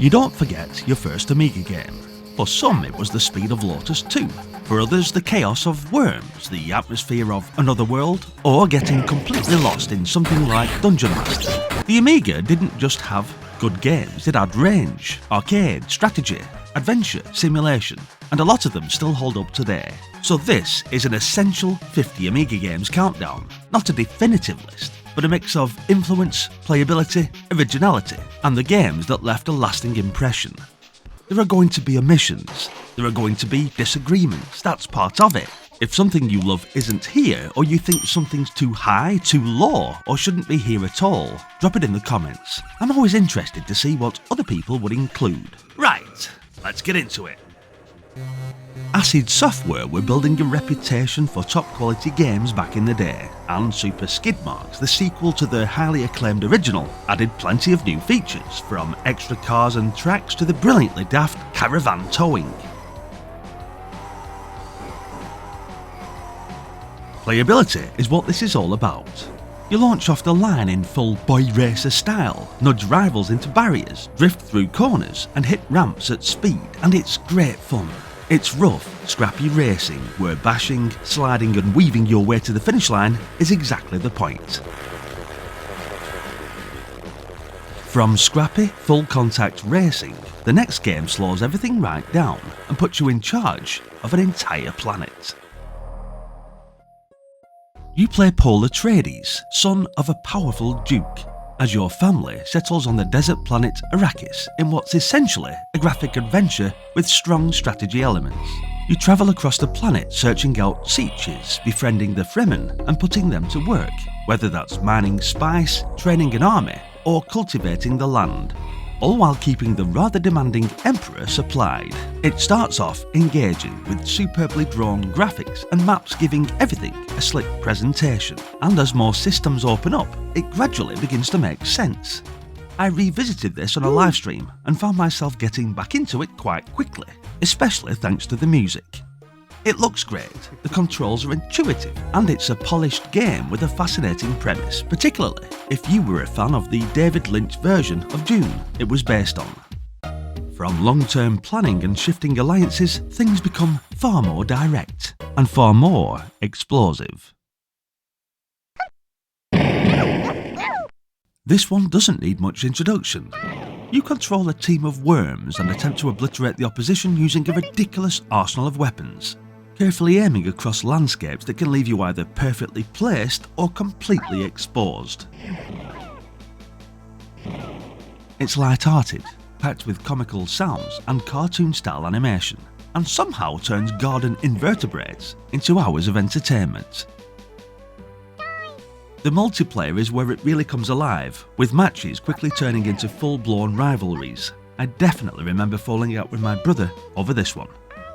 You don't forget your first Amiga game. For some it was the speed of Lotus II, for others the chaos of Worms, the atmosphere of Another World, or getting completely lost in something like Dungeon Master. The Amiga didn't just have good games, it had range, arcade, strategy, adventure, simulation, and a lot of them still hold up today. So this is an essential 50 Amiga games countdown, not a definitive list, but a mix of influence, playability, originality, and the games that left a lasting impression. There are going to be omissions, there are going to be disagreements, that's part of it. If something you love isn't here, or you think something's too high, too low, or shouldn't be here at all, drop it in the comments. I'm always interested to see what other people would include. Right, let's get into it. Acid Software were building a reputation for top quality games back in the day, and Super Skidmarks, the sequel to their highly acclaimed original, added plenty of new features, from extra cars and tracks to the brilliantly daft caravan towing. Playability is what this is all about. You launch off the line in full boy racer style, nudge rivals into barriers, drift through corners and hit ramps at speed, and it's great fun. It's rough, scrappy racing, where bashing, sliding and weaving your way to the finish line is exactly the point. From scrappy, full contact racing, the next game slows everything right down and puts you in charge of an entire planet. You play Paul Atreides, son of a powerful duke, as your family settles on the desert planet Arrakis in what's essentially a graphic adventure with strong strategy elements. You travel across the planet searching out sieges, befriending the Fremen and putting them to work, whether that's mining spice, training an army, or cultivating the land, all while keeping the rather demanding Emperor supplied. It starts off engaging with superbly drawn graphics and maps giving everything a slick presentation, and as more systems open up, it gradually begins to make sense. I revisited this on a livestream and found myself getting back into it quite quickly, especially thanks to the music. It looks great, the controls are intuitive, and it's a polished game with a fascinating premise, particularly if you were a fan of the David Lynch version of Dune it was based on. From long-term planning and shifting alliances, things become far more direct and far more explosive. This one doesn't need much introduction. You control a team of worms and attempt to obliterate the opposition using a ridiculous arsenal of weapons, carefully aiming across landscapes that can leave you either perfectly placed or completely exposed. It's light-hearted, packed with comical sounds and cartoon-style animation, and somehow turns garden invertebrates into hours of entertainment. The multiplayer is where it really comes alive, with matches quickly turning into full-blown rivalries. I definitely remember falling out with my brother over this one.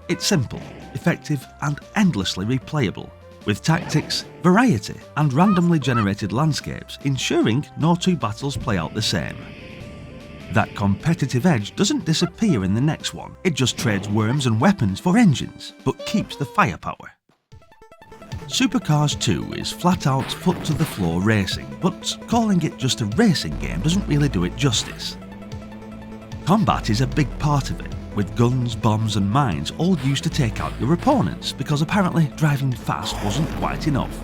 It's simple, effective and endlessly replayable, with tactics, variety and randomly generated landscapes ensuring no two battles play out the same. That competitive edge doesn't disappear in the next one, it just trades worms and weapons for engines, but keeps the firepower. Supercars 2 is flat out foot to the floor racing, but calling it just a racing game doesn't really do it justice. Combat is a big part of it, with guns, bombs and mines all used to take out your opponents because apparently driving fast wasn't quite enough.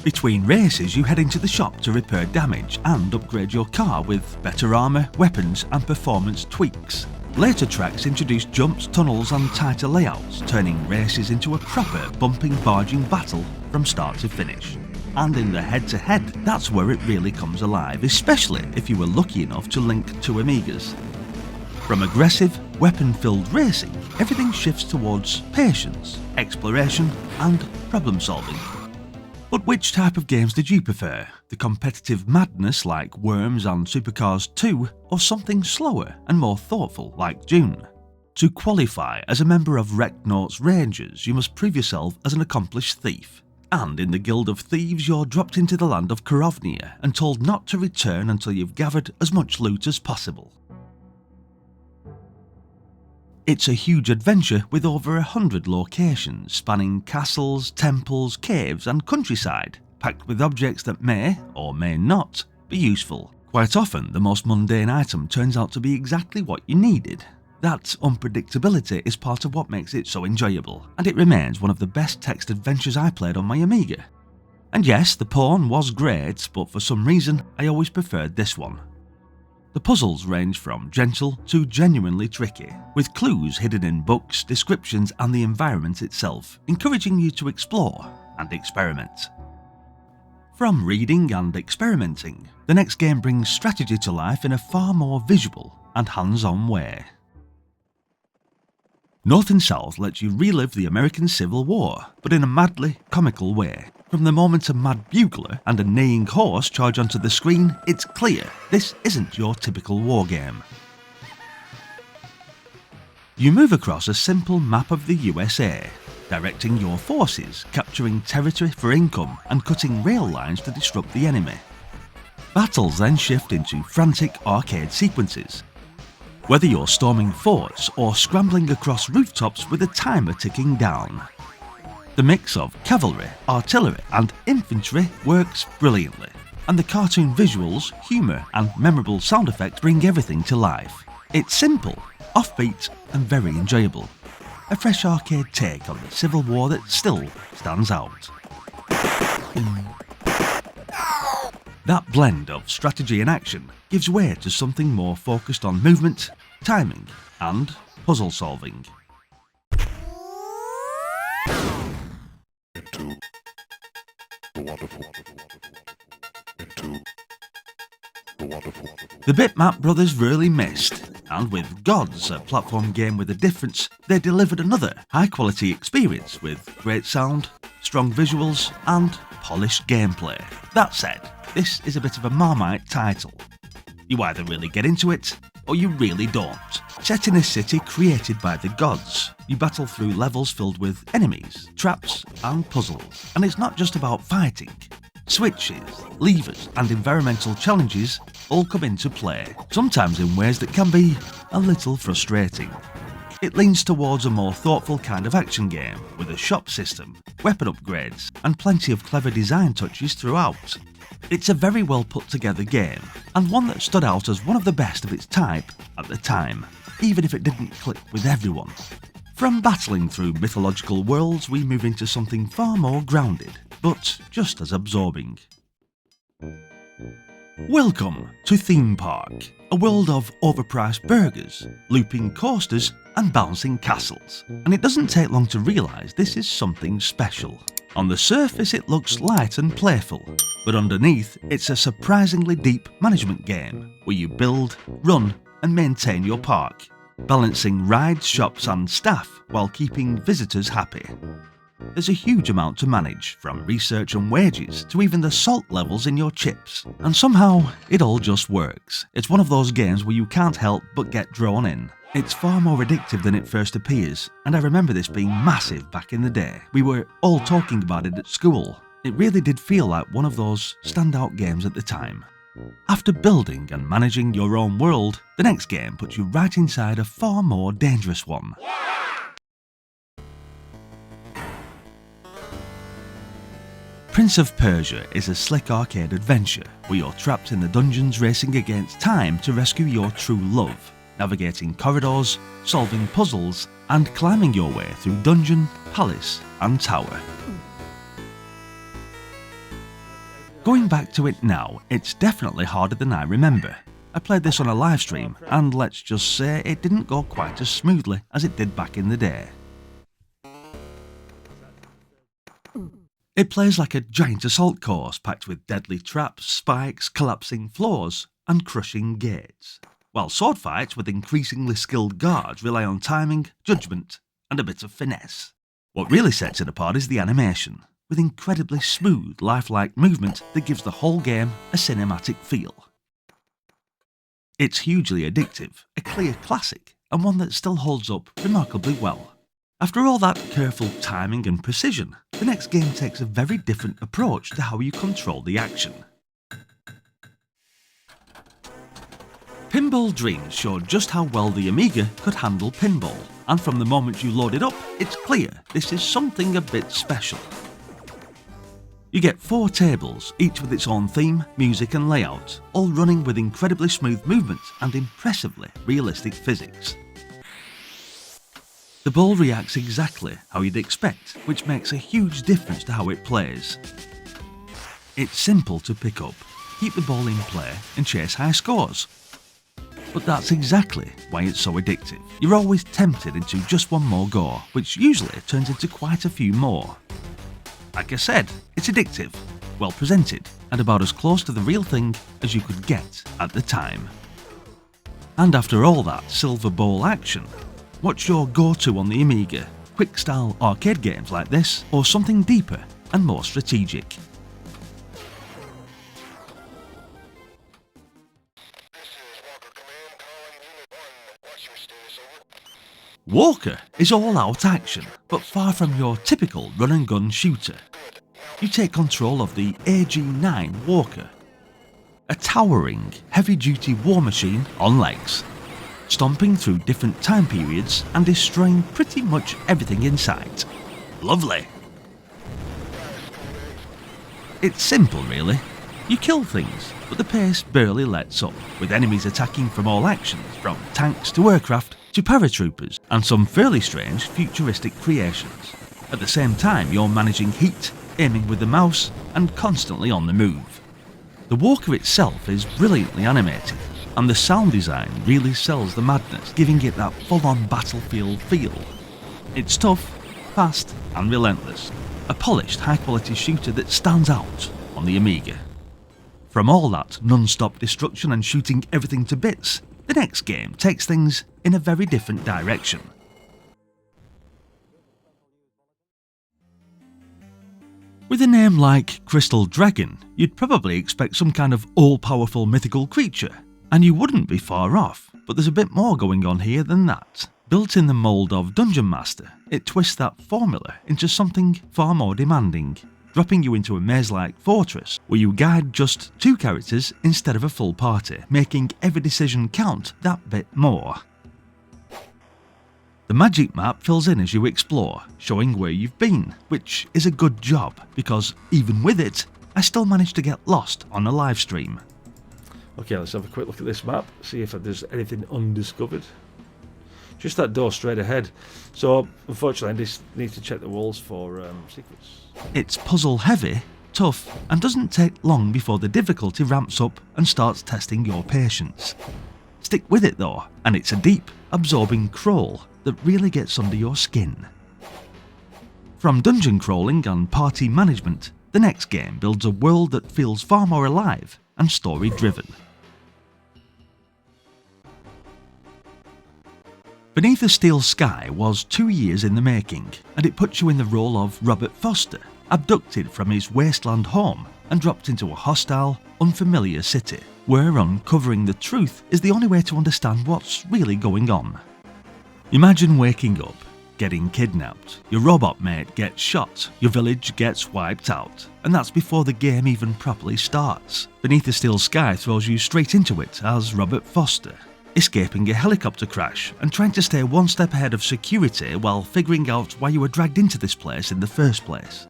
Between races you head into the shop to repair damage and upgrade your car with better armour, weapons and performance tweaks. Later tracks introduce jumps, tunnels and tighter layouts, turning races into a proper bumping barging battle from start to finish. And in the head-to-head, that's where it really comes alive, especially if you were lucky enough to link two Amigas. From aggressive, weapon-filled racing, everything shifts towards patience, exploration and problem-solving. But which type of games did you prefer? The competitive madness like Worms and Supercars 2, or something slower and more thoughtful like Dune? To qualify as a member of Reknot's Rangers, you must prove yourself as an accomplished thief. And in the Guild of Thieves, you're dropped into the land of Karovnia and told not to return until you've gathered as much loot as possible. It's a huge adventure with over 100 locations spanning castles, temples, caves and countryside, packed with objects that may, or may not, be useful, Quite often, the most mundane item turns out to be exactly what you needed. That unpredictability is part of what makes it so enjoyable, and it remains one of the best text adventures I played on my Amiga. And yes, the porn was great, but for some reason I always preferred this one. The puzzles range from gentle to genuinely tricky, with clues hidden in books, descriptions and the environment itself, encouraging you to explore and experiment. From reading and experimenting, the next game brings strategy to life in a far more visual and hands-on way. North and South lets you relive the American Civil War, but in a madly comical way. From the moment a mad bugler and a neighing horse charge onto the screen, it's clear this isn't your typical war game. You move across a simple map of the USA, directing your forces, capturing territory for income and cutting rail lines to disrupt the enemy. Battles then shift into frantic arcade sequences, whether you're storming forts or scrambling across rooftops with a timer ticking down. The mix of cavalry, artillery and infantry works brilliantly, and the cartoon visuals, humour and memorable sound effects bring everything to life. It's simple, offbeat and very enjoyable. A fresh arcade take on the Civil War that still stands out. That blend of strategy and action gives way to something more focused on movement, timing and puzzle solving. The Bitmap brothers really missed, and with Gods, a platform game with a difference, they delivered another high-quality experience with great sound, strong visuals, and polished gameplay. That said, this is a bit of a Marmite title. You either really get into it, or you really don't. Set in a city created by the gods, you battle through levels filled with enemies, traps, and puzzles. And it's not just about fighting. Switches, levers, and environmental challenges all come into play, sometimes in ways that can be a little frustrating. It leans towards a more thoughtful kind of action game, with a shop system, weapon upgrades, and plenty of clever design touches throughout. It's a very well put together game, and one that stood out as one of the best of its type at the time, even if it didn't click with everyone. From battling through mythological worlds, we move into something far more grounded, but just as absorbing. Welcome to Theme Park, a world of overpriced burgers, looping coasters and bouncing castles. And it doesn't take long to realise this is something special. On the surface it looks light and playful, but underneath it's a surprisingly deep management game where you build, run and maintain your park, balancing rides, shops and staff while keeping visitors happy. There's a huge amount to manage, from research and wages to even the salt levels in your chips, and somehow it all just works. It's one of those games where you can't help but get drawn in. It's far more addictive than it first appears, and I remember this being massive back in the day. We were all talking about it at school. It really did feel like one of those standout games at the time. After building and managing your own world, the next game puts you right inside a far more dangerous one. Prince of Persia is a slick arcade adventure where you're trapped in the dungeons racing against time to rescue your true love, navigating corridors, solving puzzles, and climbing your way through dungeon, palace, and tower. Going back to it now, it's definitely harder than I remember. I played this on a live stream, and let's just say it didn't go quite as smoothly as it did back in the day. It plays like a giant assault course packed with deadly traps, spikes, collapsing floors, and crushing gates, while sword fights with increasingly skilled guards rely on timing, judgment, and a bit of finesse. What really sets it apart is the animation, with incredibly smooth, lifelike movement that gives the whole game a cinematic feel. It's hugely addictive, a clear classic, and one that still holds up remarkably well. After all that careful timing and precision, the next game takes a very different approach to how you control the action. Pinball Dreams showed just how well the Amiga could handle pinball, and from the moment you load it up, it's clear this is something a bit special. You get 4 tables, each with its own theme, music and layout, all running with incredibly smooth movement and impressively realistic physics. The ball reacts exactly how you'd expect, which makes a huge difference to how it plays. It's simple to pick up, keep the ball in play and chase high scores. But that's exactly why it's so addictive. You're always tempted into just one more go, which usually turns into quite a few more. Like I said, it's addictive, well presented, and about as close to the real thing as you could get at the time. And after all that silver ball action, what's your go-to on the Amiga? Quick-style arcade games like this, or something deeper and more strategic? Walker is all-out action, but far from your typical run-and-gun shooter. You take control of the AG-9 Walker, a towering, heavy-duty war machine on legs, stomping through different time periods and destroying pretty much everything in sight. Lovely! It's simple, really. You kill things, but the pace barely lets up, with enemies attacking from all actions, from tanks to aircraft to paratroopers, and some fairly strange futuristic creations. At the same time, you're managing heat, aiming with the mouse, and constantly on the move. The Walker itself is brilliantly animated, and the sound design really sells the madness, giving it that full-on battlefield feel. It's tough, fast, and relentless. A polished, high-quality shooter that stands out on the Amiga. From all that non-stop destruction and shooting everything to bits, the next game takes things in a very different direction. With a name like Crystal Dragon, you'd probably expect some kind of all-powerful mythical creature, and you wouldn't be far off, but there's a bit more going on here than that. Built in the mould of Dungeon Master, it twists that formula into something far more demanding, dropping you into a maze-like fortress where you guide just 2 characters instead of a full party, making every decision count that bit more. The magic map fills in as you explore, showing where you've been, which is a good job, because even with it, I still managed to get lost on a live stream. Okay, let's have a quick look at this map, see if there's anything undiscovered. Just that door straight ahead. So, unfortunately, I just need to check the walls for secrets. It's puzzle heavy, tough, and doesn't take long before the difficulty ramps up and starts testing your patience. Stick with it though, and it's a deep, absorbing crawl that really gets under your skin. From dungeon crawling and party management, the next game builds a world that feels far more alive and story-driven. Beneath a Steel Sky was 2 years in the making, and it puts you in the role of Robert Foster, abducted from his wasteland home and dropped into a hostile, unfamiliar city, where uncovering the truth is the only way to understand what's really going on. Imagine waking up, getting kidnapped, your robot mate gets shot, your village gets wiped out, and that's before the game even properly starts. Beneath the Steel Sky throws you straight into it as Robert Foster, escaping a helicopter crash and trying to stay one step ahead of security while figuring out why you were dragged into this place in the first place.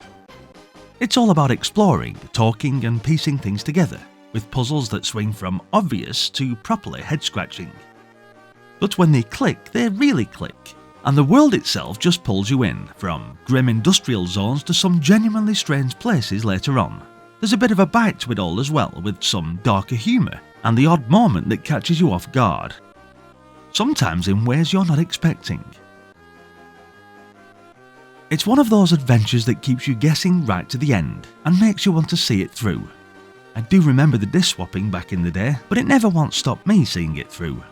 It's all about exploring, talking and piecing things together, with puzzles that swing from obvious to properly head-scratching. But when they click, they really click, and the world itself just pulls you in, from grim industrial zones to some genuinely strange places later on. There's a bit of a bite to it all as well, with some darker humour, and the odd moment that catches you off guard, sometimes in ways you're not expecting. It's one of those adventures that keeps you guessing right to the end, and makes you want to see it through. I do remember the disc swapping back in the day, but it never once stopped me seeing it through.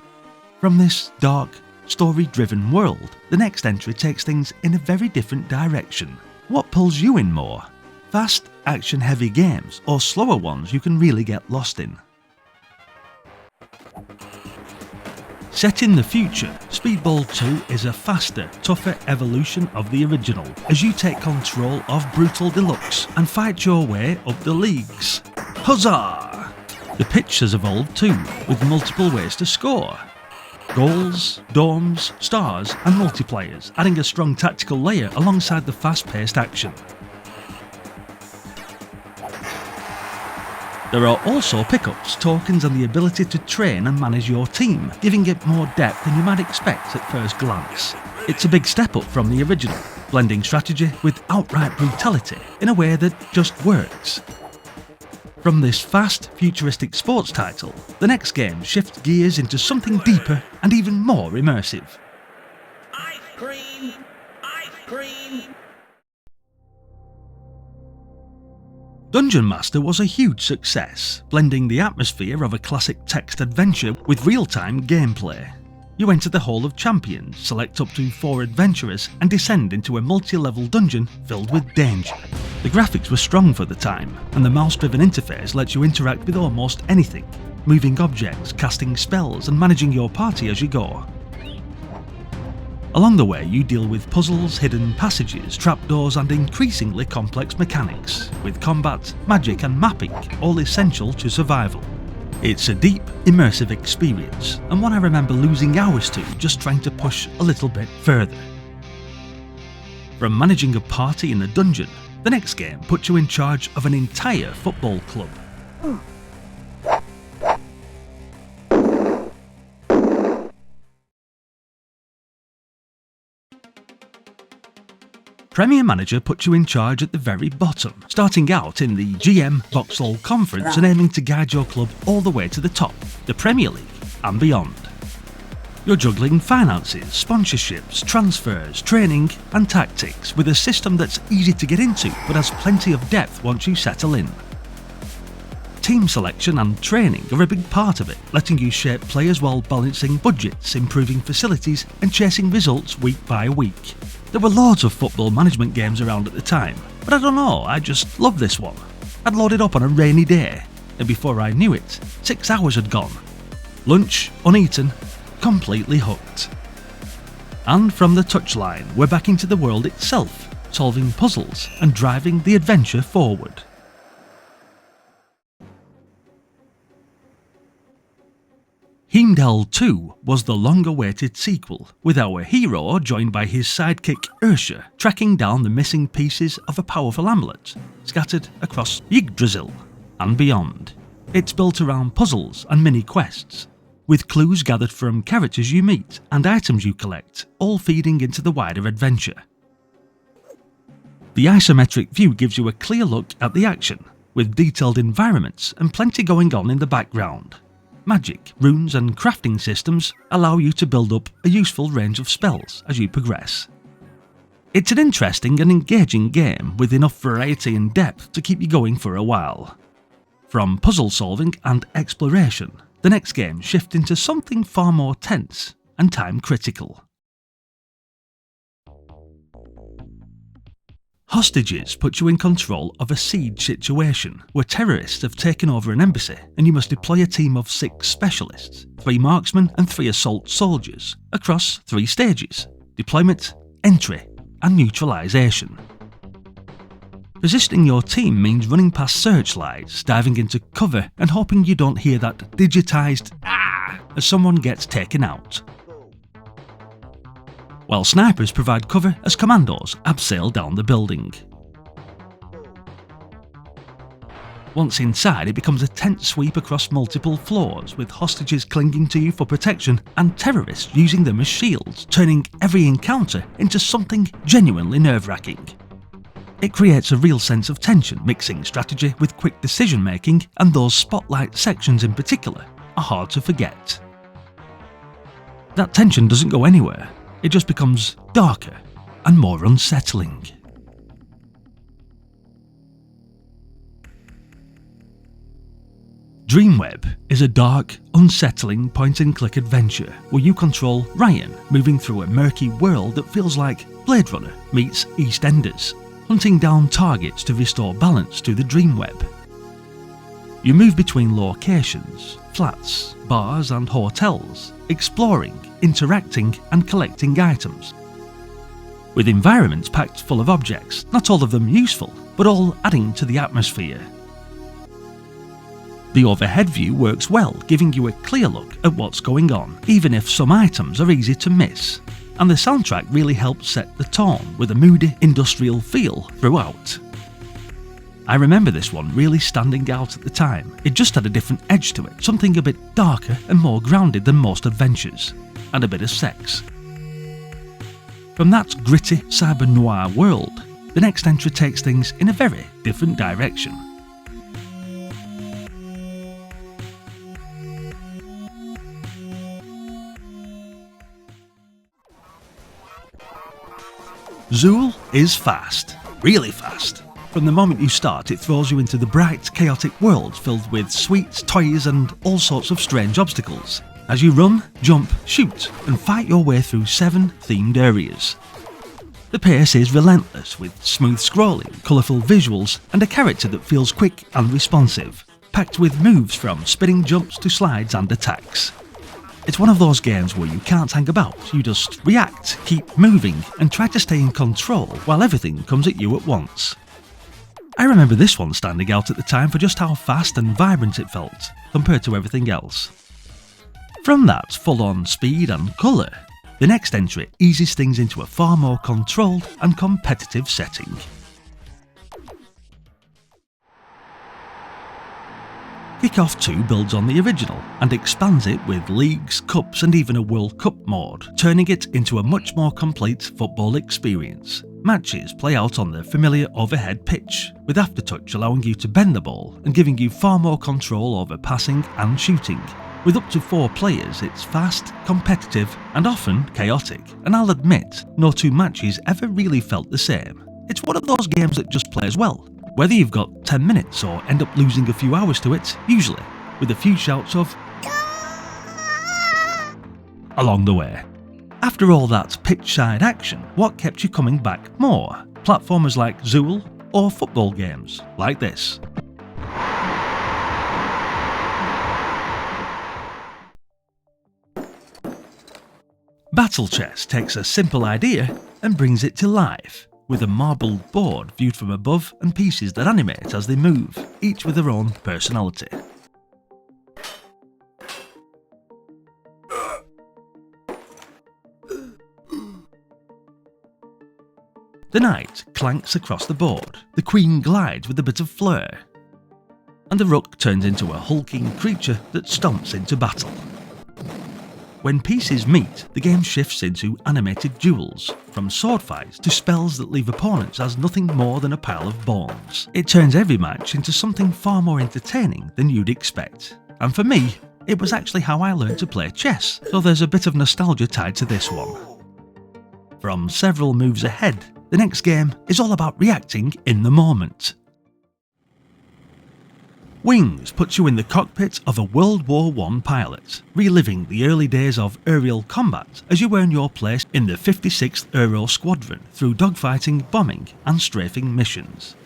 From this dark, story-driven world, the next entry takes things in a very different direction. What pulls you in more? Fast, action-heavy games, or slower ones you can really get lost in? Set in the future, Speedball 2 is a faster, tougher evolution of the original, as you take control of Brutal Deluxe and fight your way up the leagues. Huzzah! The pitch has evolved too, with multiple ways to score. Goals, domes, stars and multiplayers, adding a strong tactical layer alongside the fast-paced action. There are also pickups, tokens and the ability to train and manage your team, giving it more depth than you might expect at first glance. It's a big step up from the original, blending strategy with outright brutality in a way that just works. From this fast, futuristic sports title, the next game shifts gears into something deeper and even more immersive. Ice cream! Ice cream! Dungeon Master was a huge success, blending the atmosphere of a classic text adventure with real-time gameplay. You enter the Hall of Champions, select up to 4 adventurers and descend into a multi-level dungeon filled with danger. The graphics were strong for the time, and the mouse-driven interface lets you interact with almost anything, moving objects, casting spells and managing your party as you go. Along the way you deal with puzzles, hidden passages, trapdoors and increasingly complex mechanics, with combat, magic and mapping all essential to survival. It's a deep, immersive experience, and one I remember losing hours to just trying to push a little bit further. From managing a party in a dungeon, the next game puts you in charge of an entire football club. Premier Manager puts you in charge at the very bottom, starting out in the GM Vauxhall Conference and aiming to guide your club all the way to the top, the Premier League and beyond. You're juggling finances, sponsorships, transfers, training and tactics with a system that's easy to get into but has plenty of depth once you settle in. Team selection and training are a big part of it, letting you shape players while balancing budgets, improving facilities and chasing results week by week. There were loads of football management games around at the time, but I don't know, I just loved this one. I'd loaded up on a rainy day, and before I knew it, 6 hours had gone. Lunch, uneaten, completely hooked. And from the touchline, we're back into the world itself, solving puzzles and driving the adventure forward. Heimdall II was the long-awaited sequel, with our hero joined by his sidekick Ursha tracking down the missing pieces of a powerful amulet scattered across Yggdrasil and beyond. It's built around puzzles and mini-quests, with clues gathered from characters you meet and items you collect, all feeding into the wider adventure. The isometric view gives you a clear look at the action, with detailed environments and plenty going on in the background. Magic, runes and crafting systems allow you to build up a useful range of spells as you progress. It's an interesting and engaging game with enough variety and depth to keep you going for a while. From puzzle solving and exploration, the next game shifts into something far more tense and time critical. Hostages put you in control of a siege situation where terrorists have taken over an embassy and you must deploy a team of 6 specialists, 3 marksmen and 3 assault soldiers, across 3 stages: deployment, entry and neutralisation. Positioning your team means running past searchlights, diving into cover and hoping you don't hear that digitised "ah" as someone gets taken out. While snipers provide cover as commandos abseil down the building. Once inside, it becomes a tense sweep across multiple floors, with hostages clinging to you for protection and terrorists using them as shields, turning every encounter into something genuinely nerve-wracking. It creates a real sense of tension, mixing strategy with quick decision-making, and those spotlight sections in particular are hard to forget. That tension doesn't go anywhere. It just becomes darker and more unsettling. DreamWeb is a dark, unsettling point-and-click adventure where you control Ryan moving through a murky world that feels like Blade Runner meets EastEnders, hunting down targets to restore balance to the DreamWeb. You move between locations, flats, bars and hotels, exploring, interacting and collecting items. With environments packed full of objects, not all of them useful, but all adding to the atmosphere. The overhead view works well, giving you a clear look at what's going on, even if some items are easy to miss. And the soundtrack really helps set the tone with a moody industrial feel throughout. I remember this one really standing out at the time. It just had a different edge to it, something a bit darker and more grounded than most adventures, and a bit of sex. From that gritty cyber noir world, the next entry takes things in a very different direction. Zool is fast, really fast. From the moment you start, it throws you into the bright, chaotic world filled with sweets, toys and all sorts of strange obstacles, as you run, jump, shoot and fight your way through 7 themed areas. The pace is relentless, with smooth scrolling, colourful visuals and a character that feels quick and responsive, packed with moves from spinning jumps to slides and attacks. It's one of those games where you can't hang about, you just react, keep moving and try to stay in control while everything comes at you at once. I remember this one standing out at the time for just how fast and vibrant it felt, compared to everything else. From that full-on speed and colour, the next entry eases things into a far more controlled and competitive setting. Kickoff 2 builds on the original and expands it with leagues, cups and even a World Cup mode, turning it into a much more complete football experience. Matches play out on the familiar overhead pitch, with aftertouch allowing you to bend the ball and giving you far more control over passing and shooting. With up to 4 players, it's fast, competitive and often chaotic, and I'll admit, no 2 matches ever really felt the same. It's one of those games that just plays well, whether you've got 10 minutes or end up losing a few hours to it, usually, with a few shouts of along the way. After all that pitch-side action, what kept you coming back more? Platformers like Zool or football games like this? Battle Chess takes a simple idea and brings it to life, with a marbled board viewed from above and pieces that animate as they move, each with their own personality. The knight clanks across the board, the queen glides with a bit of flair, and the rook turns into a hulking creature that stomps into battle. When pieces meet, the game shifts into animated duels, from sword fights to spells that leave opponents as nothing more than a pile of bones. It turns every match into something far more entertaining than you'd expect. And for me, it was actually how I learned to play chess, so there's a bit of nostalgia tied to this one. From several moves ahead, the next game is all about reacting in the moment. Wings puts you in the cockpit of a World War I pilot, reliving the early days of aerial combat as you earn your place in the 56th Aero Squadron through dogfighting, bombing and strafing missions.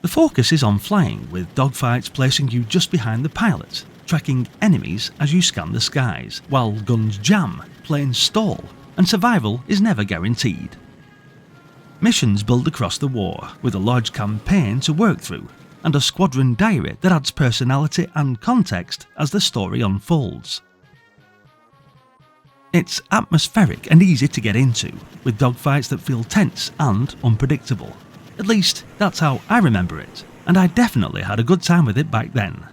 The focus is on flying, with dogfights placing you just behind the pilot, tracking enemies as you scan the skies, while guns jam, planes stall, and survival is never guaranteed. Missions build across the war, with a large campaign to work through, and a squadron diary that adds personality and context as the story unfolds. It's atmospheric and easy to get into, with dogfights that feel tense and unpredictable. At least, that's how I remember it, and I definitely had a good time with it back then.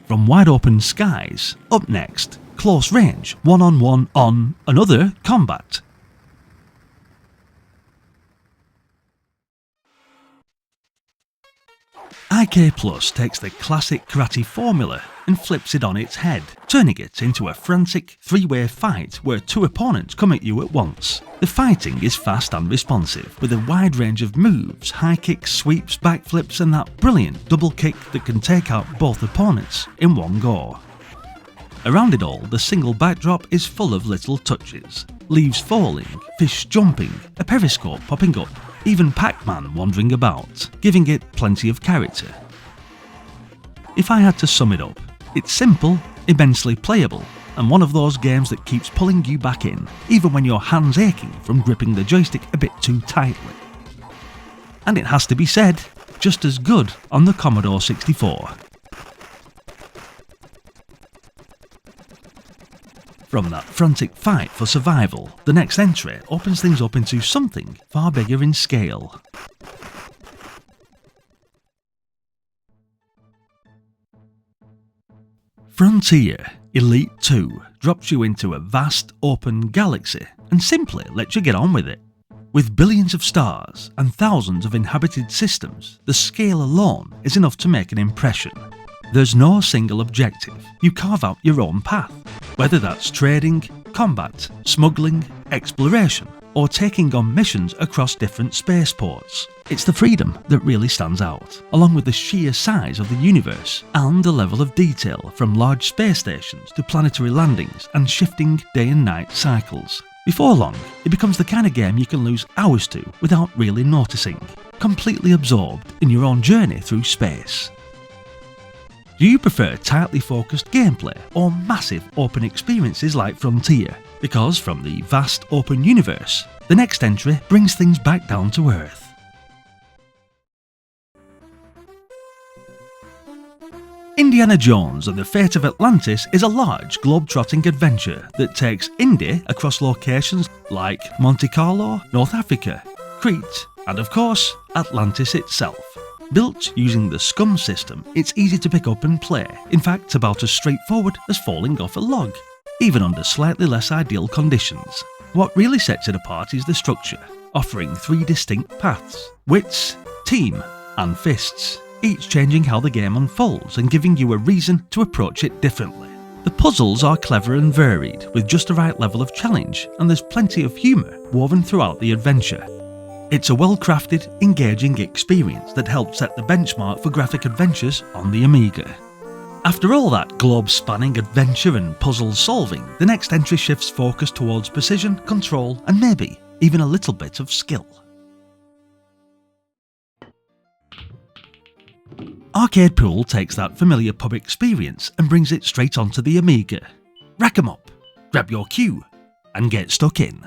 From wide open skies, up next, close range, one-on-one on another combat. IK Plus takes the classic karate formula and flips it on its head, turning it into a frantic 3-way fight where 2 opponents come at you at once. The fighting is fast and responsive, with a wide range of moves, high kicks, sweeps, backflips and that brilliant double kick that can take out both opponents in one go. Around it all, the single backdrop is full of little touches. Leaves falling, fish jumping, a periscope popping up, even Pac-Man wandering about, giving it plenty of character. If I had to sum it up, it's simple, immensely playable, and one of those games that keeps pulling you back in, even when your hand's aching from gripping the joystick a bit too tightly. And it has to be said, just as good on the Commodore 64. From that frantic fight for survival, the next entry opens things up into something far bigger in scale. Frontier Elite 2 drops you into a vast open galaxy and simply lets you get on with it. With billions of stars and thousands of inhabited systems, the scale alone is enough to make an impression. There's no single objective, you carve out your own path, whether that's trading, combat, smuggling, exploration, or taking on missions across different spaceports. It's the freedom that really stands out, along with the sheer size of the universe and the level of detail from large space stations to planetary landings and shifting day and night cycles. Before long, it becomes the kind of game you can lose hours to without really noticing, completely absorbed in your own journey through space. Do you prefer tightly focused gameplay or massive open experiences like Frontier? Because from the vast open universe, the next entry brings things back down to earth. Indiana Jones and the Fate of Atlantis is a large globe-trotting adventure that takes Indy across locations like Monte Carlo, North Africa, Crete, and of course, Atlantis itself. Built using the SCUM system, it's easy to pick up and play, in fact about as straightforward as falling off a log, even under slightly less ideal conditions. What really sets it apart is the structure, offering 3 distinct paths: wits, team, and fists, each changing how the game unfolds and giving you a reason to approach it differently. The puzzles are clever and varied, with just the right level of challenge, and there's plenty of humour woven throughout the adventure. It's a well-crafted, engaging experience that helped set the benchmark for graphic adventures on the Amiga. After all that globe-spanning adventure and puzzle solving, the next entry shifts focus towards precision, control, and maybe even a little bit of skill. Arcade Pool takes that familiar pub experience and brings it straight onto the Amiga. Rack 'em up, grab your cue, and get stuck in.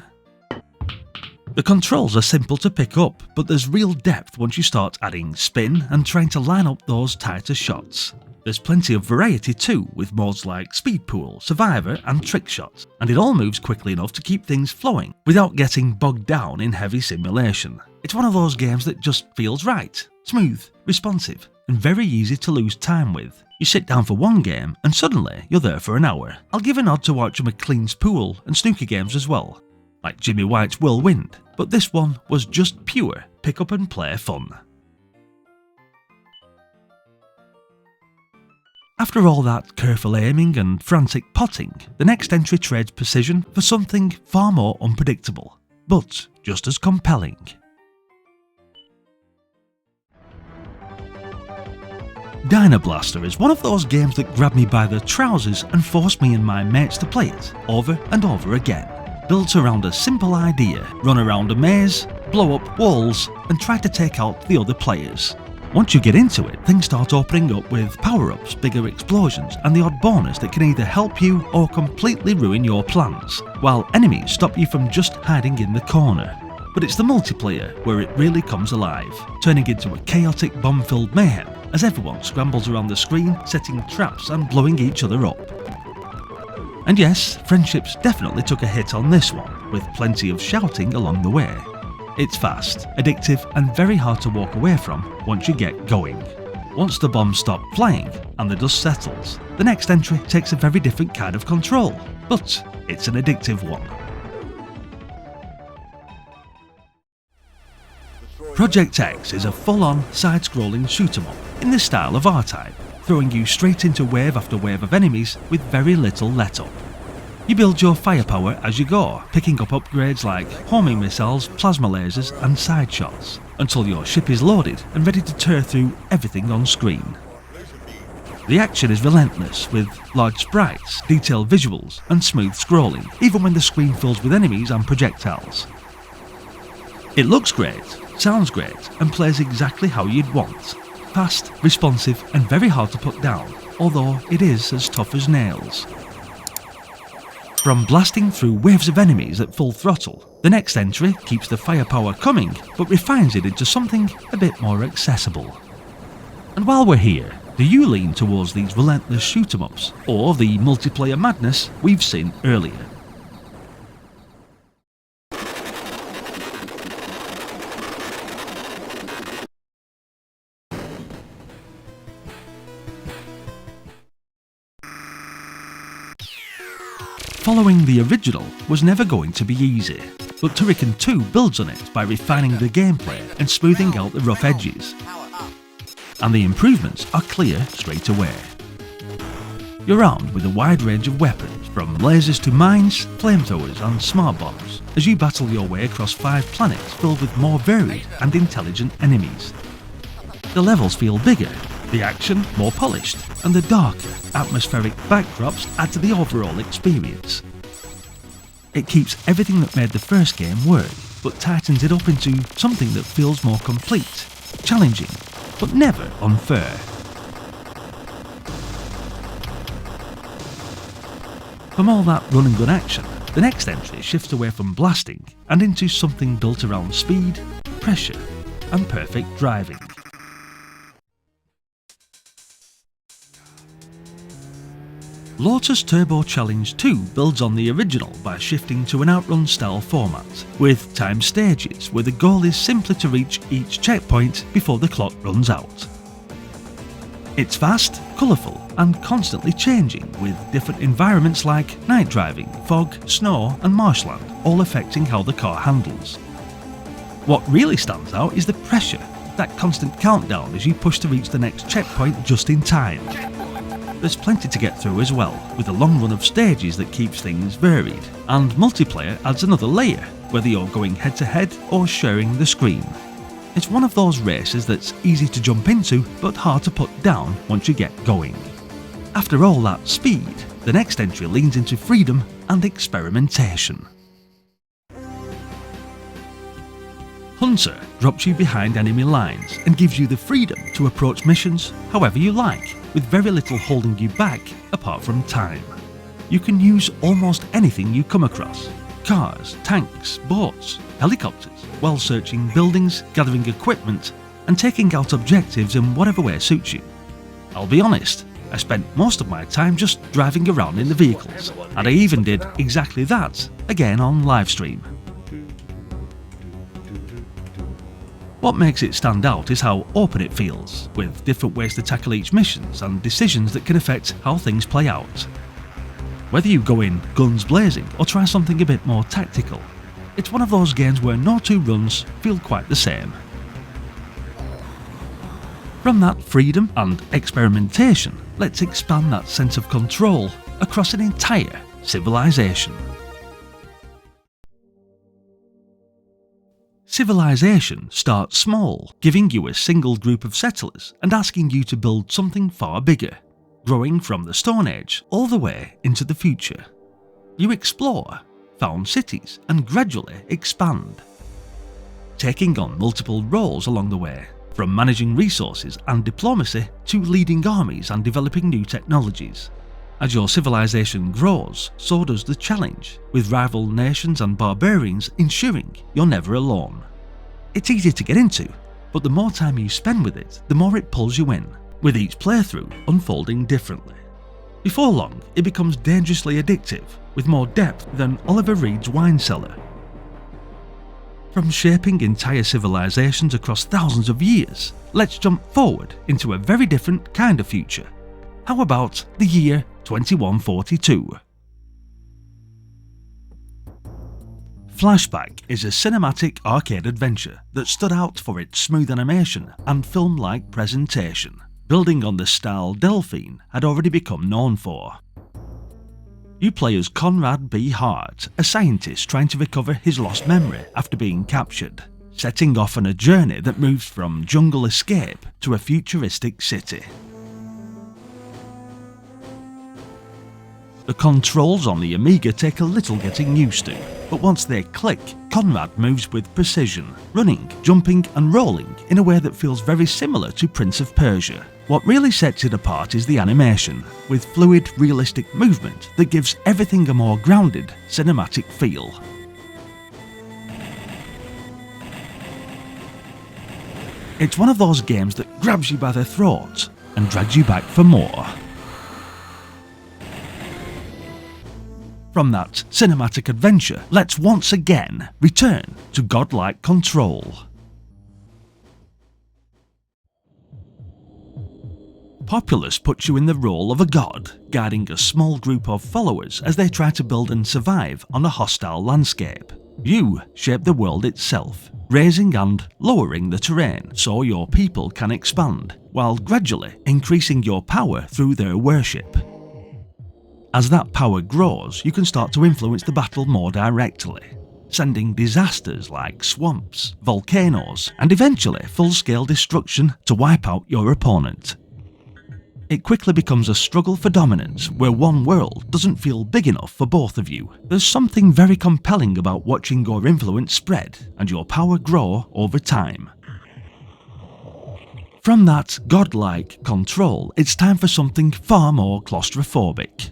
The controls are simple to pick up, but there's real depth once you start adding spin and trying to line up those tighter shots. There's plenty of variety too, with modes like Speed Pool, Survivor, and Trick Shot, and it all moves quickly enough to keep things flowing without getting bogged down in heavy simulation. It's one of those games that just feels right, smooth, responsive, and very easy to lose time with. You sit down for one game and suddenly you're there for an hour. I'll give a nod to Archer McLean's Pool and snooker games as well, like Jimmy White's Whirlwind, but this one was just pure pick up and play fun. After all that careful aiming and frantic potting, the next entry trades precision for something far more unpredictable, but just as compelling. Dyna Blaster is one of those games that grabbed me by the trousers and forced me and my mates to play it over and over again. Built around a simple idea: run around a maze, blow up walls, and try to take out the other players. Once you get into it, things start opening up with power-ups, bigger explosions, and the odd bonus that can either help you or completely ruin your plans, while enemies stop you from just hiding in the corner. But it's the multiplayer where it really comes alive, turning into a chaotic bomb-filled mayhem as everyone scrambles around the screen, setting traps and blowing each other up. And yes, friendships definitely took a hit on this one, with plenty of shouting along the way. It's fast, addictive, and very hard to walk away from once you get going. Once the bombs stop flying and the dust settles, the next entry takes a very different kind of control, but it's an addictive one. Project X is a full-on, side-scrolling shoot-'em-up in the style of R-Type, throwing you straight into wave after wave of enemies with very little let-up. You build your firepower as you go, picking up upgrades like homing missiles, plasma lasers, and side shots, until your ship is loaded and ready to tear through everything on screen. The action is relentless, with large sprites, detailed visuals, and smooth scrolling, even when the screen fills with enemies and projectiles. It looks great, sounds great, and plays exactly how you'd want. Fast, responsive, and very hard to put down, although it is as tough as nails. From blasting through waves of enemies at full throttle, the next entry keeps the firepower coming, but refines it into something a bit more accessible. And while we're here, do you lean towards these relentless shoot-'em-ups, or the multiplayer madness we've seen earlier? Following the original was never going to be easy, but Turrican 2 builds on it by refining the gameplay and smoothing out the rough edges. And the improvements are clear straight away. You're armed with a wide range of weapons, from lasers to mines, flamethrowers and smart bombs, as you battle your way across 5 planets filled with more varied and intelligent enemies. The levels feel bigger, the action more polished, and the darker, atmospheric backdrops add to the overall experience. It keeps everything that made the first game work, but tightens it up into something that feels more complete, challenging, but never unfair. From all that run and gun action, the next entry shifts away from blasting and into something built around speed, pressure, and perfect driving. Lotus Turbo Challenge 2 builds on the original by shifting to an outrun style format, with timed stages where the goal is simply to reach each checkpoint before the clock runs out. It's fast, colourful and constantly changing, with different environments like night driving, fog, snow and marshland all affecting how the car handles. What really stands out is the pressure, that constant countdown as you push to reach the next checkpoint just in time. There's plenty to get through as well, with a long run of stages that keeps things varied, and multiplayer adds another layer, whether you're going head to head or sharing the screen. It's one of those races that's easy to jump into but hard to put down once you get going. After all that speed, the next entry leans into freedom and experimentation. Hunter drops you behind enemy lines and gives you the freedom to approach missions however you like, with very little holding you back apart from time. You can use almost anything you come across: cars, tanks, boats, helicopters, while searching buildings, gathering equipment and taking out objectives in whatever way suits you. I'll be honest, I spent most of my time just driving around in the vehicles, and I even did exactly that again on livestream. What makes it stand out is how open it feels, with different ways to tackle each mission and decisions that can affect how things play out. Whether you go in guns blazing or try something a bit more tactical, it's one of those games where no two runs feel quite the same. From that freedom and experimentation, let's expand that sense of control across an entire civilization. Civilization starts small, giving you a single group of settlers and asking you to build something far bigger, growing from the Stone Age all the way into the future. You explore, found cities and gradually expand, taking on multiple roles along the way, from managing resources and diplomacy to leading armies and developing new technologies. As your civilization grows, so does the challenge, with rival nations and barbarians ensuring you're never alone. It's easy to get into, but the more time you spend with it, the more it pulls you in, with each playthrough unfolding differently. Before long, it becomes dangerously addictive, with more depth than Oliver Reed's wine cellar. From shaping entire civilizations across thousands of years, let's jump forward into a very different kind of future. How about the year 2142? Flashback is a cinematic arcade adventure that stood out for its smooth animation and film-like presentation, building on the style Delphine had already become known for. You play as Conrad B. Hart, a scientist trying to recover his lost memory after being captured, setting off on a journey that moves from jungle escape to a futuristic city. The controls on the Amiga take a little getting used to, but once they click, Conrad moves with precision, running, jumping and rolling in a way that feels very similar to Prince of Persia. What really sets it apart is the animation, with fluid, realistic movement that gives everything a more grounded, cinematic feel. It's one of those games that grabs you by the throat and drags you back for more. From that cinematic adventure, let's once again return to godlike control. Populous puts you in the role of a god, guiding a small group of followers as they try to build and survive on a hostile landscape. You shape the world itself, raising and lowering the terrain so your people can expand, while gradually increasing your power through their worship. As that power grows, you can start to influence the battle more directly, sending disasters like swamps, volcanoes, and eventually full-scale destruction to wipe out your opponent. It quickly becomes a struggle for dominance where one world doesn't feel big enough for both of you. There's something very compelling about watching your influence spread and your power grow over time. From that godlike control, it's time for something far more claustrophobic.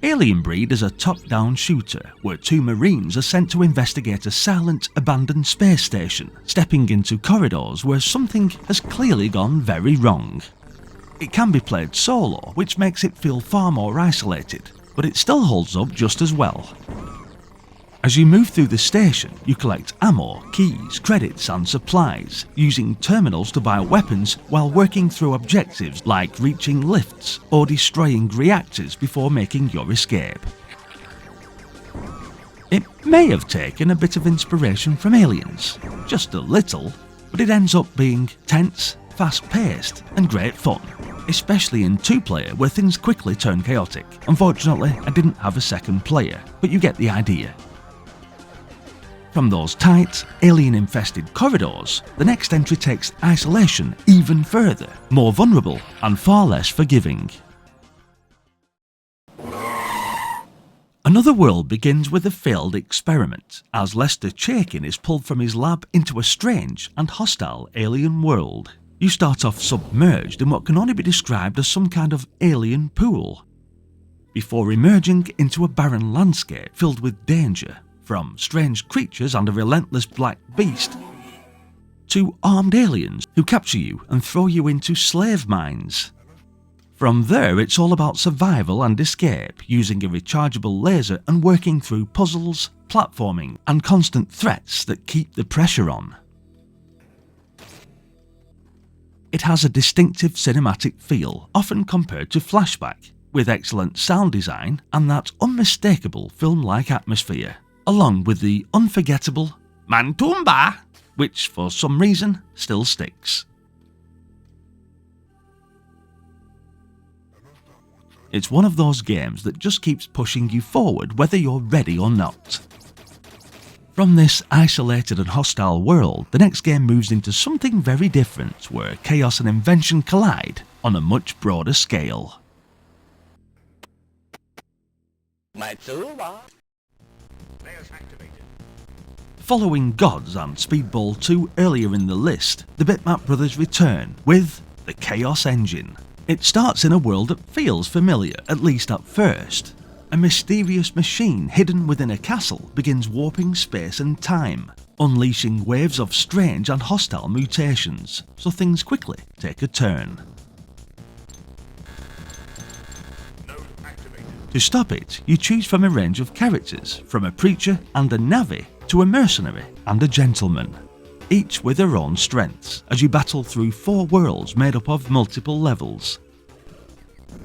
Alien Breed is a top-down shooter where two Marines are sent to investigate a silent, abandoned space station, stepping into corridors where something has clearly gone very wrong. It can be played solo, which makes it feel far more isolated, but it still holds up just as well. As you move through the station, you collect ammo, keys, credits and supplies, using terminals to buy weapons while working through objectives like reaching lifts or destroying reactors before making your escape. It may have taken a bit of inspiration from Aliens, just a little, but it ends up being tense, fast-paced and great fun, especially in two-player where things quickly turn chaotic. Unfortunately, I didn't have a second player, but you get the idea. From those tight, alien-infested corridors, the next entry takes isolation even further, more vulnerable and far less forgiving. Another world begins with a failed experiment, as Lester Turrican is pulled from his lab into a strange and hostile alien world. You start off submerged in what can only be described as some kind of alien pool, before emerging into a barren landscape filled with danger, from strange creatures and a relentless black beast, to armed aliens who capture you and throw you into slave mines. From there, it's all about survival and escape, using a rechargeable laser and working through puzzles, platforming, and constant threats that keep the pressure on. It has a distinctive cinematic feel, often compared to Flashback, with excellent sound design and that unmistakable film-like atmosphere, along with the unforgettable Mantumba, which for some reason still sticks. It's one of those games that just keeps pushing you forward whether you're ready or not. From this isolated and hostile world, the next game moves into something very different, where chaos and invention collide on a much broader scale. Following Gods and Speedball 2 earlier in the list, the Bitmap brothers return with the Chaos Engine. It starts in a world that feels familiar, at least at first. A mysterious machine hidden within a castle begins warping space and time, unleashing waves of strange and hostile mutations, so things quickly take a turn. To stop it, you choose from a range of characters, from a preacher and a navvy to a mercenary and a gentleman, each with their own strengths, as you battle through 4 worlds made up of multiple levels.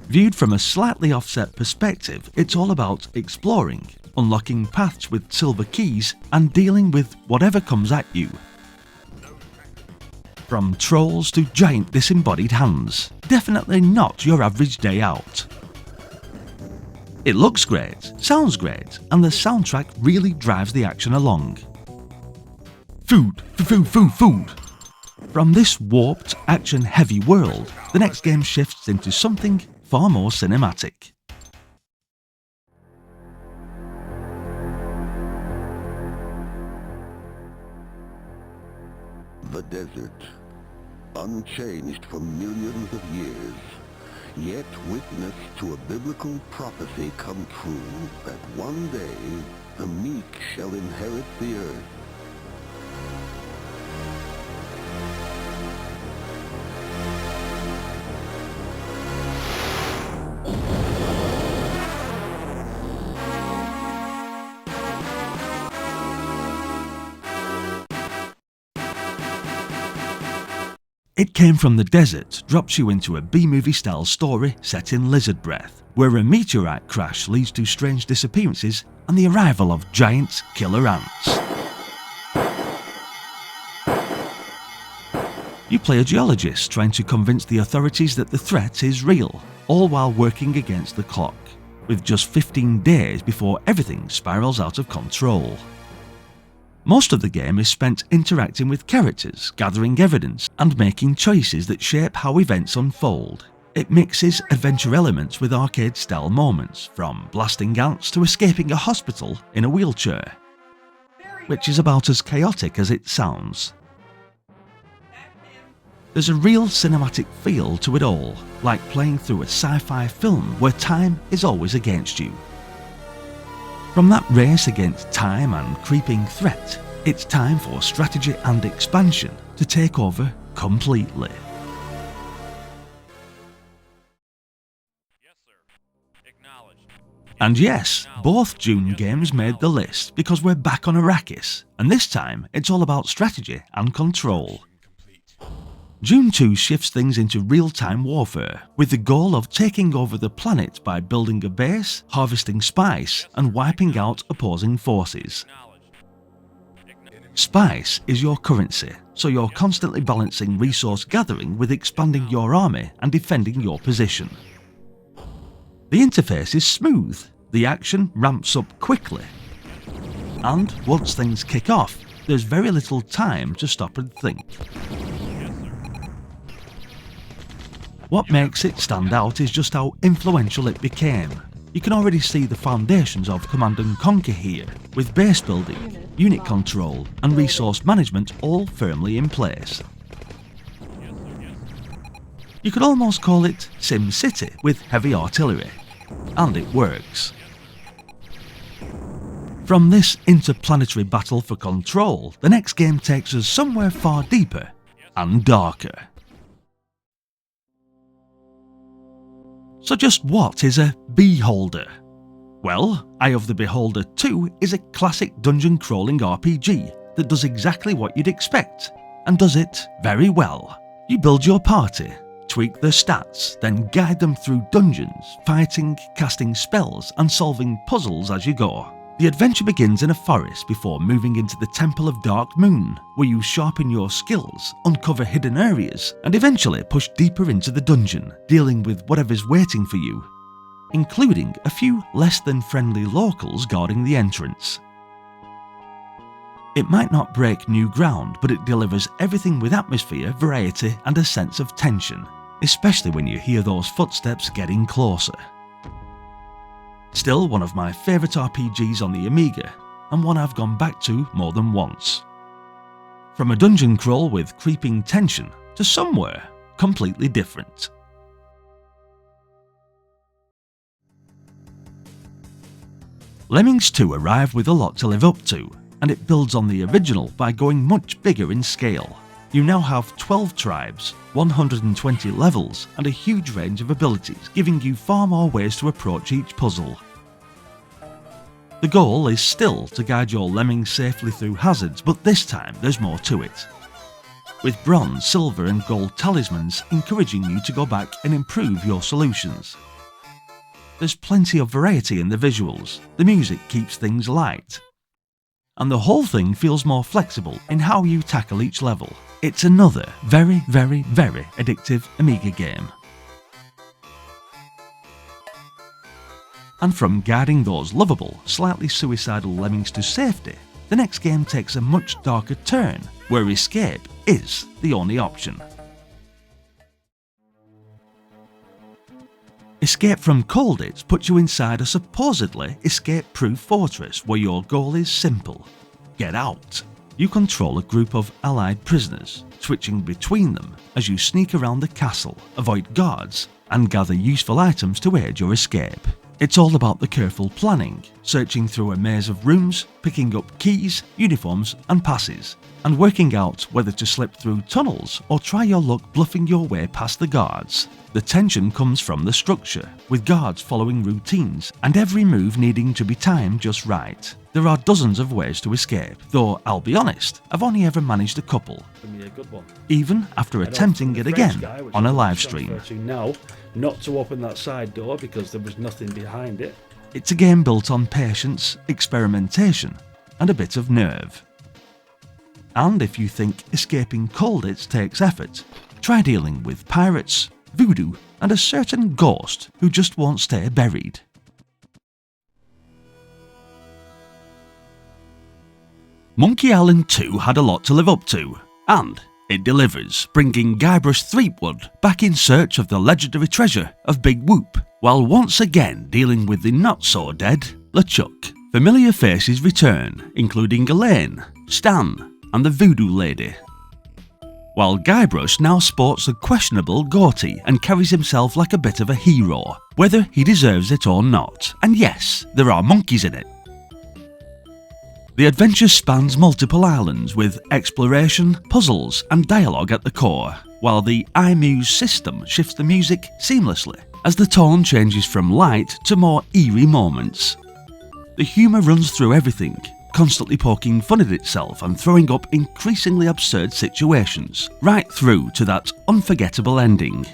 Viewed from a slightly offset perspective, it's all about exploring, unlocking paths with silver keys, and dealing with whatever comes at you. From trolls to giant disembodied hands, definitely not your average day out. It looks great, sounds great, and the soundtrack really drives the action along. Food. From this warped, action-heavy world, the next game shifts into something far more cinematic. The desert, unchanged for millions of years, yet witness to a biblical prophecy come true that one day the meek shall inherit the earth. It Came from the Desert drops you into a B-movie style story set in Lizard Breath, where a meteorite crash leads to strange disappearances and the arrival of giant killer ants. You play a geologist trying to convince the authorities that the threat is real, all while working against the clock, with just 15 days before everything spirals out of control. Most of the game is spent interacting with characters, gathering evidence, and making choices that shape how events unfold. It mixes adventure elements with arcade-style moments, from blasting ants to escaping a hospital in a wheelchair, which is about as chaotic as it sounds. There's a real cinematic feel to it all, like playing through a sci-fi film where time is always against you. From that race against time and creeping threat, it's time for strategy and expansion to take over completely. And yes, both Dune games made the list because we're back on Arrakis, and this time it's all about strategy and control. Dune II shifts things into real-time warfare, with the goal of taking over the planet by building a base, harvesting spice, and wiping out opposing forces. Spice is your currency, so you're constantly balancing resource gathering with expanding your army and defending your position. The interface is smooth, the action ramps up quickly, and once things kick off, there's very little time to stop and think. What makes it stand out is just how influential it became. You can already see the foundations of Command & Conquer here, with base building, unit control and resource management all firmly in place. You could almost call it Sim City with heavy artillery, and it works. From this interplanetary battle for control, the next game takes us somewhere far deeper and darker. So just what is a Beholder? Well, Eye of the Beholder 2 is a classic dungeon crawling RPG that does exactly what you'd expect, and does it very well. You build your party, tweak their stats, then guide them through dungeons, fighting, casting spells, and solving puzzles as you go. The adventure begins in a forest before moving into the Temple of Dark Moon, where you sharpen your skills, uncover hidden areas, and eventually push deeper into the dungeon, dealing with whatever's waiting for you, including a few less than friendly locals guarding the entrance. It might not break new ground, but it delivers everything with atmosphere, variety, and a sense of tension, especially when you hear those footsteps getting closer. Still one of my favourite RPGs on the Amiga, and one I've gone back to more than once. From a dungeon crawl with creeping tension to somewhere completely different. Lemmings 2 arrived with a lot to live up to, and it builds on the original by going much bigger in scale. You now have 12 tribes, 120 levels, and a huge range of abilities, giving you far more ways to approach each puzzle. The goal is still to guide your lemmings safely through hazards, but this time there's more to it, with bronze, silver and gold talismans encouraging you to go back and improve your solutions. There's plenty of variety in the visuals, the music keeps things light, and the whole thing feels more flexible in how you tackle each level. It's another very addictive Amiga game. And from guiding those lovable, slightly suicidal lemmings to safety, the next game takes a much darker turn, where escape is the only option. Escape from Colditz puts you inside a supposedly escape-proof fortress where your goal is simple: get out. You control a group of allied prisoners, switching between them as you sneak around the castle, avoid guards, and gather useful items to aid your escape. It's all about the careful planning, searching through a maze of rooms, picking up keys, uniforms and passes, and working out whether to slip through tunnels or try your luck bluffing your way past the guards. The tension comes from the structure, with guards following routines and every move needing to be timed just right. There are dozens of ways to escape, though I'll be honest, I've only ever managed a couple, A good one. even after attempting it again on a live stream. Now, not to open that side door because there was nothing behind it. It's a game built on patience, experimentation, and a bit of nerve. And if you think escaping Colditz takes effort, try dealing with pirates, voodoo, and a certain ghost who just won't stay buried. Monkey Island 2 had a lot to live up to, and it delivers, bringing Guybrush Threepwood back in search of the legendary treasure of Big Whoop, while once again dealing with the not-so-dead LeChuck. Familiar faces return, including Elaine, Stan, and the Voodoo Lady. While Guybrush now sports a questionable goatee and carries himself like a bit of a hero, whether he deserves it or not. And yes, there are monkeys in it. The adventure spans multiple islands with exploration, puzzles, and dialogue at the core, while the iMuse system shifts the music seamlessly as the tone changes from light to more eerie moments. The humour runs through everything, constantly poking fun at itself and throwing up increasingly absurd situations, right through to that unforgettable ending.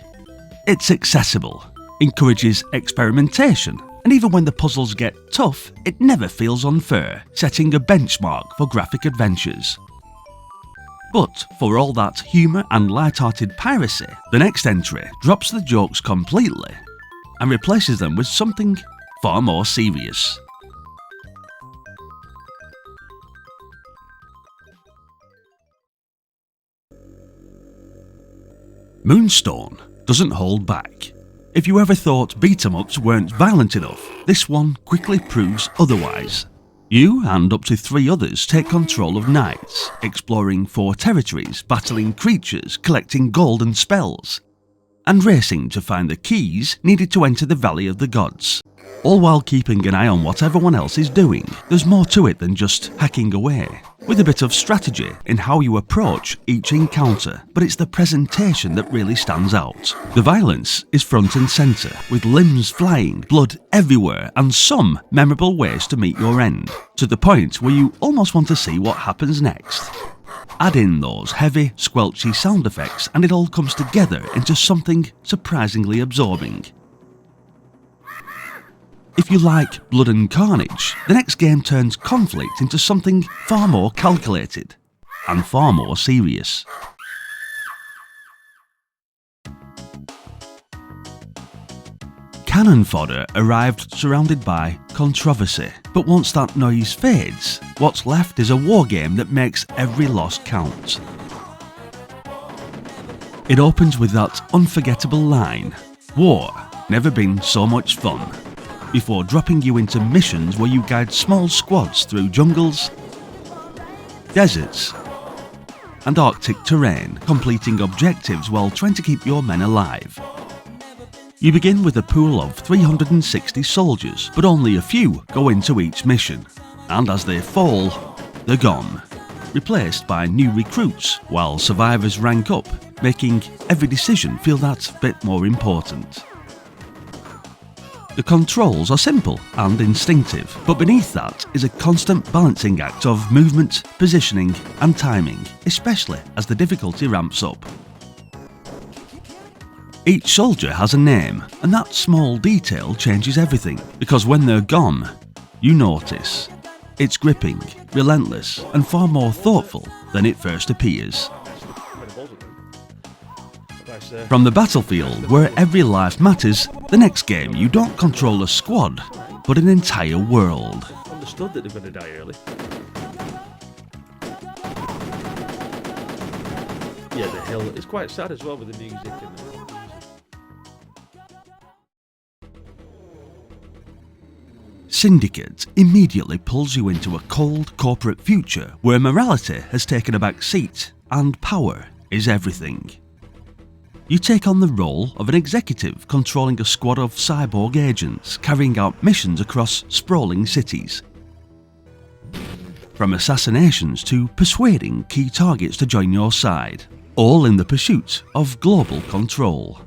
It's accessible, encourages experimentation, and even when the puzzles get tough, it never feels unfair, setting a benchmark for graphic adventures. But for all that humour and light-hearted piracy, the next entry drops the jokes completely and replaces them with something far more serious. Moonstone doesn't hold back. If you ever thought beat-em-ups weren't violent enough, this one quickly proves otherwise. You and up to 3 others take control of knights, exploring 4 territories, battling creatures, collecting gold and spells, and racing to find the keys needed to enter the Valley of the Gods. All while keeping an eye on what everyone else is doing. There's more to it than just hacking away, with a bit of strategy in how you approach each encounter, but it's the presentation that really stands out. The violence is front and centre, with limbs flying, blood everywhere, and some memorable ways to meet your end, to the point where you almost want to see what happens next. Add in those heavy, squelchy sound effects and it all comes together into something surprisingly absorbing. If you like blood and carnage, the next game turns conflict into something far more calculated and far more serious. Cannon Fodder arrived surrounded by controversy, but once that noise fades, what's left is a wargame that makes every loss count. It opens with that unforgettable line, "War, never been so much fun," before dropping you into missions where you guide small squads through jungles, deserts, and Arctic terrain, completing objectives while trying to keep your men alive. You begin with a pool of 360 soldiers, but only a few go into each mission, and as they fall, they're gone, replaced by new recruits, while survivors rank up, making every decision feel that bit more important. The controls are simple and instinctive, but beneath that is a constant balancing act of movement, positioning, and timing, especially as the difficulty ramps up. Each soldier has a name, and that small detail changes everything, because when they're gone, you notice. It's gripping, relentless, and far more thoughtful than it first appears. From the battlefield, where every life matters, the next game you don't control a squad, but an entire world. Understood that they're going to die early. Yeah, the hill. It's quite sad as well with the music and the music. Syndicate immediately pulls you into a cold corporate future where morality has taken a back seat and power is everything. You take on the role of an executive controlling a squad of cyborg agents carrying out missions across sprawling cities. From assassinations to persuading key targets to join your side, all in the pursuit of global control.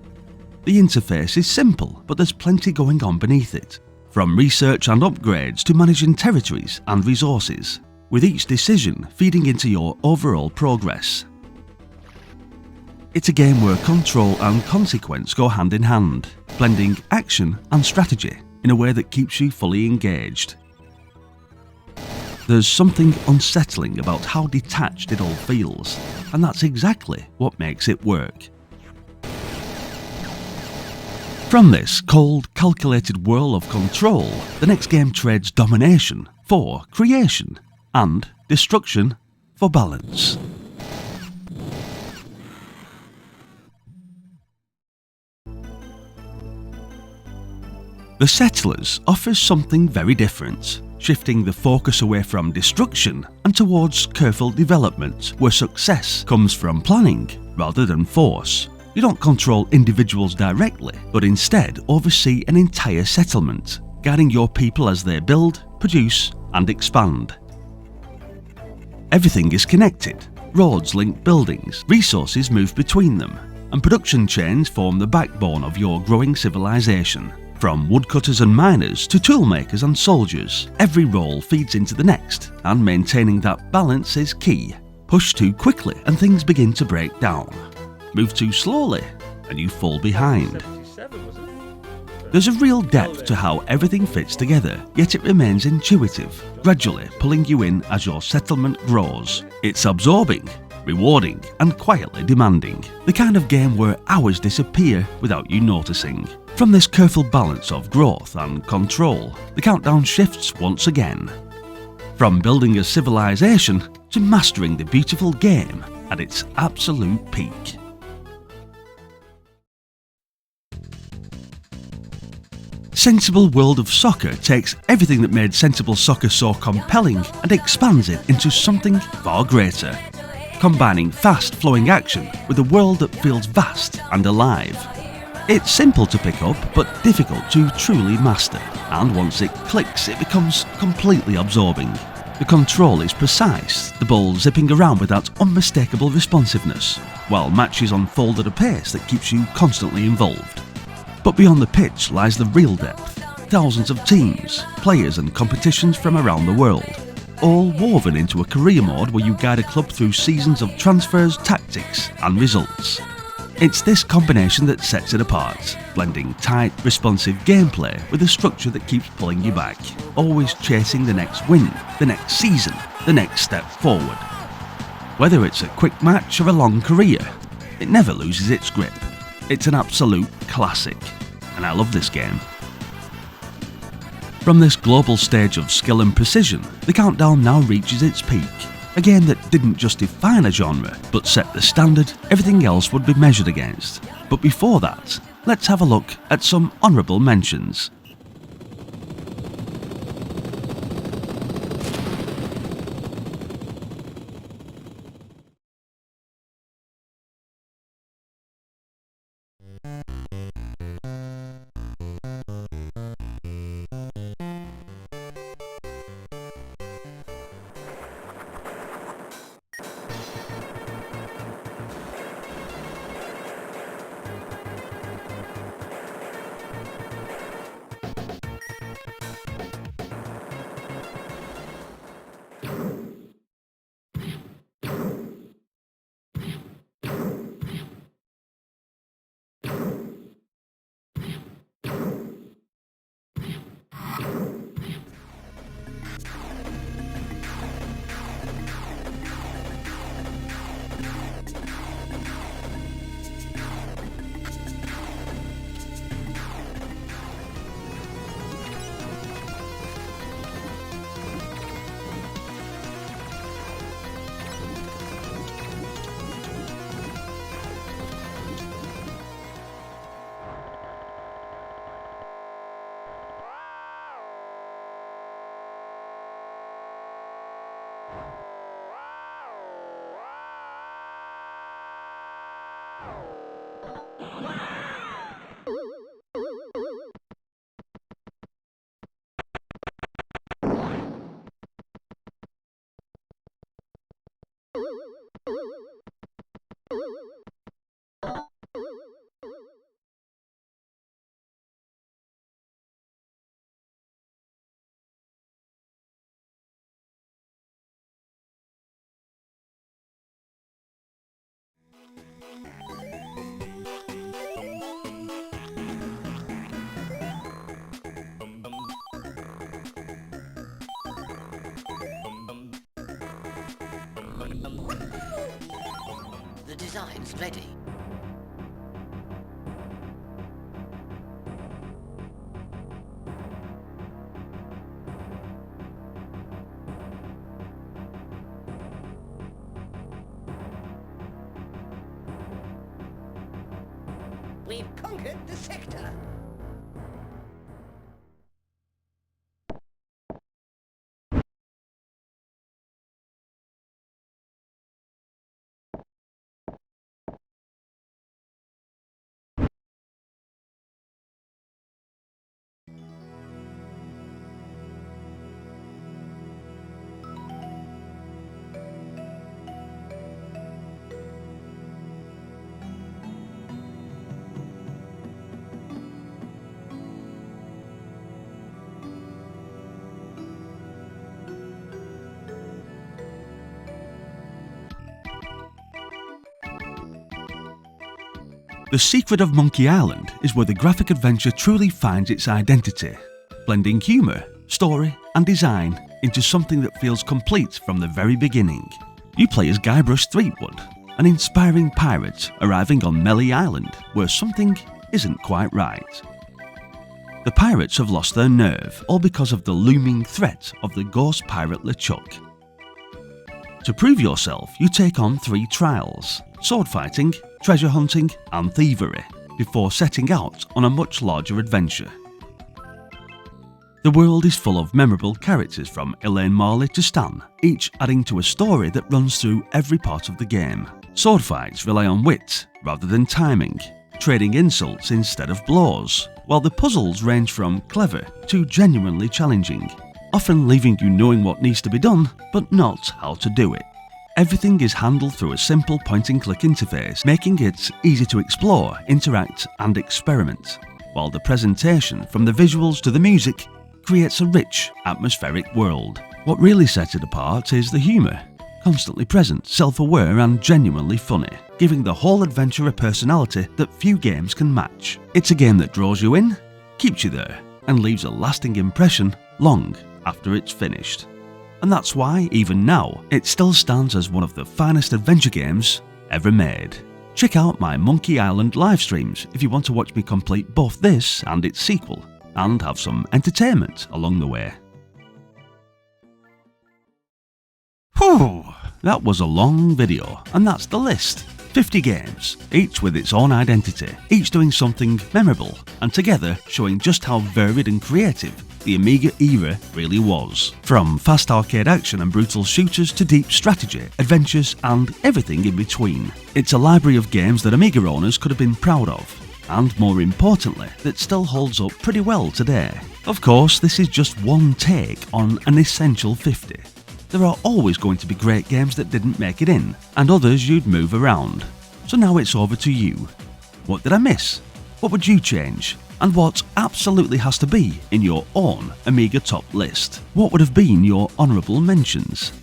The interface is simple, but there's plenty going on beneath it. from research and upgrades to managing territories and resources, with each decision feeding into your overall progress. It's a game where control and consequence go hand in hand, blending action and strategy in a way that keeps you fully engaged. There's something unsettling about how detached it all feels, and that's exactly what makes it work. From this cold, calculated whirl of control, the next game trades domination for creation and destruction for balance. The Settlers offers something very different, shifting the focus away from destruction and towards careful development, where success comes from planning rather than force. You don't control individuals directly, but instead oversee an entire settlement, guiding your people as they build, produce, and expand. Everything is connected. Roads link buildings, resources move between them, and production chains form the backbone of your growing civilization. From woodcutters and miners to toolmakers and soldiers, every role feeds into the next, and maintaining that balance is key. Push too quickly and things begin to break down. Move too slowly and you fall behind. 77, was it? There's a real depth to how everything fits together, yet it remains intuitive, gradually pulling you in as your settlement grows. It's absorbing, rewarding, and quietly demanding. The kind of game where hours disappear without you noticing. From this careful balance of growth and control, the countdown shifts once again. From building a civilization to mastering the beautiful game at its absolute peak. Sensible World of Soccer takes everything that made Sensible Soccer so compelling and expands it into something far greater, combining fast-flowing action with a world that feels vast and alive. It's simple to pick up, but difficult to truly master, and once it clicks, it becomes completely absorbing. The control is precise, the ball zipping around with that unmistakable responsiveness, while matches unfold at a pace that keeps you constantly involved. But beyond the pitch lies the real depth. Thousands of teams, players and competitions from around the world, all woven into a career mode where you guide a club through seasons of transfers, tactics and results. It's this combination that sets it apart, blending tight, responsive gameplay with a structure that keeps pulling you back, always chasing the next win, the next season, the next step forward. Whether it's a quick match or a long career, it never loses its grip. It's an absolute classic, and I love this game. From this global stage of skill and precision, the countdown now reaches its peak. A game that didn't just define a genre, but set the standard everything else would be measured against. But before that, let's have a look at some honourable mentions. The design's ready. We've conquered the sector. The secret of Monkey Island is where the graphic adventure truly finds its identity, blending humour, story and design into something that feels complete from the very beginning. You play as Guybrush Threepwood, an inspiring pirate arriving on Melee Island where something isn't quite right. The pirates have lost their nerve, all because of the looming threat of the ghost pirate LeChuck. To prove yourself, you take on 3 trials: sword fighting, treasure hunting and thievery, before setting out on a much larger adventure. The world is full of memorable characters from Elaine Marley to Stan, each adding to a story that runs through every part of the game. Sword fights rely on wit rather than timing, trading insults instead of blows, while the puzzles range from clever to genuinely challenging, often leaving you knowing what needs to be done, but not how to do it. Everything is handled through a simple point-and-click interface, making it easy to explore, interact and experiment, while the presentation, from the visuals to the music, creates a rich, atmospheric world. What really sets it apart is the humour, constantly present, self-aware and genuinely funny, giving the whole adventure a personality that few games can match. It's a game that draws you in, keeps you there, and leaves a lasting impression long after it's finished. And that's why, even now, it still stands as one of the finest adventure games ever made. Check out my Monkey Island live streams if you want to watch me complete both this and its sequel, and have some entertainment along the way. Whew, that was a long video, and that's the list. 50 games, each with its own identity, each doing something memorable, and together showing just how varied and creative the Amiga era really was. From fast arcade action and brutal shooters to deep strategy, adventures and everything in between. It's a library of games that Amiga owners could have been proud of, and more importantly, that still holds up pretty well today. Of course, this is just one take on an essential 50. There are always going to be great games that didn't make it in, and others you'd move around. So now it's over to you. What did I miss? What would you change? And what absolutely has to be in your own Amiga top list? What would have been your honourable mentions?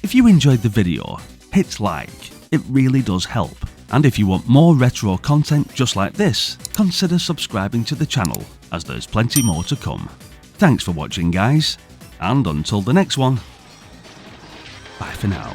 If you enjoyed the video, hit like, it really does help. And if you want more retro content just like this, consider subscribing to the channel, as there's plenty more to come. Thanks for watching guys, and until the next one, bye for now.